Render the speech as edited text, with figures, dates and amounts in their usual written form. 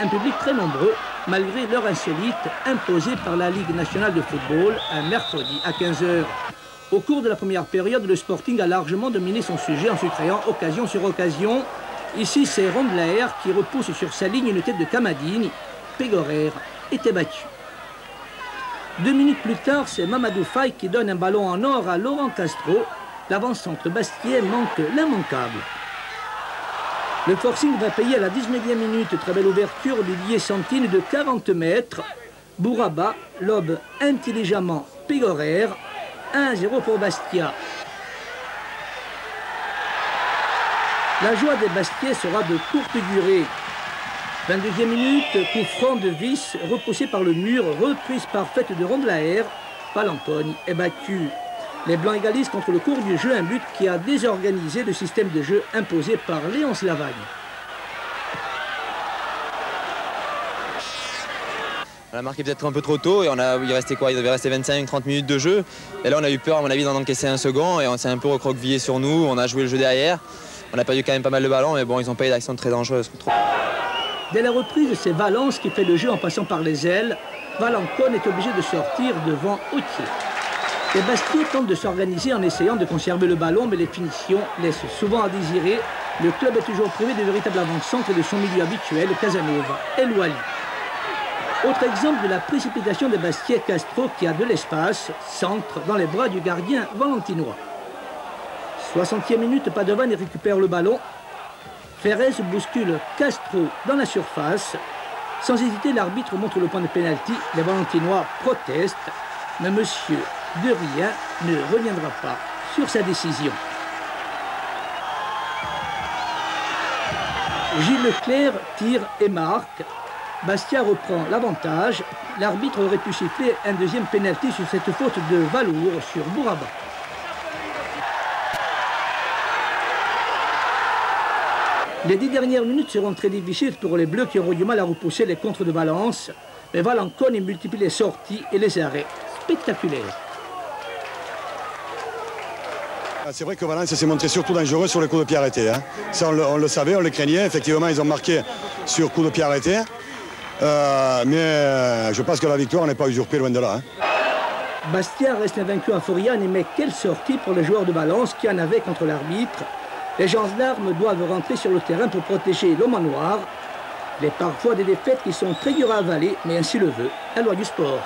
un public très nombreux, malgré l'heure insolite imposée par la Ligue nationale de football un mercredi à 15 h. Au cours de la première période, le Sporting a largement dominé son sujet en se créant occasion sur occasion. Ici, c'est Rondelaer qui repousse sur sa ligne une tête de Camadini. Pégorer était battu. 2 minutes plus tard, c'est Mamadou Faye qui donne un ballon en or à Laurent Castro. L'avant-centre Bastiais manque l'immanquable. Le forcing va payer à la 19e minute. Très belle ouverture d'Olivier Santine de 40 mètres. Bouraba lobe intelligemment Pégorer. 1-0 pour Bastia. La joie des Bastiais sera de courte durée. 22e minute, coup franc de Vis, repoussé par le mur, reprise parfaite de Rondelaer. Palampogne est battu. Les Blancs égalisent contre le cours du jeu, un but qui a désorganisé le système de jeu imposé par Léonce Lavagne. On a marqué peut-être un peu trop tôt et il restait quoi? Il devait rester 25-30 minutes de jeu. Et là, on a eu peur, à mon avis, d'en encaisser un second et on s'est un peu recroquevillé sur nous. On a joué le jeu derrière. On a perdu quand même pas mal de ballons, mais bon, ils n'ont pas eu d'actions très dangereuses. Dès la reprise, c'est Valence qui fait le jeu en passant par les ailes. Valençon est obligé de sortir devant Autier. Les Bastiais tentent de s'organiser en essayant de conserver le ballon, mais les finitions laissent souvent à désirer. Le club est toujours privé de véritable avant-centre et de son milieu habituel, Casanova et Louali. Autre exemple de la précipitation des Bastiais, Castro qui a de l'espace, centre dans les bras du gardien valentinois. 60e minute, Padovan récupère le ballon. Ferrez bouscule Castro dans la surface. Sans hésiter, l'arbitre montre le point de pénalty. Les Valentinois protestent, mais monsieur De Rien ne reviendra pas sur sa décision. Gilles Leclerc tire et marque. Bastia reprend l'avantage. L'arbitre aurait pu siffler un deuxième pénalty sur cette faute de Valour sur Bouraba. Les 10 dernières minutes seront très difficiles pour les Bleus qui auront du mal à repousser les contres de Valence. Mais Valençon multiplie les sorties et les arrêts spectaculaires. C'est vrai que Valence s'est montré surtout dangereux sur les coups de pied arrêtés. Hein. Ça, on le savait, on le craignait. Effectivement, ils ont marqué sur coups de pied arrêtés. Mais je pense que la victoire n'est pas usurpée, loin de là. Hein. Bastia reste invaincu à Foriane, mais quelle sortie pour les joueurs de Valence qui en avaient contre l'arbitre. Les gens d'armes doivent rentrer sur le terrain pour protéger l'homme en noir. Mais parfois des défaites qui sont très dures à avaler, mais ainsi le veut la loi du sport.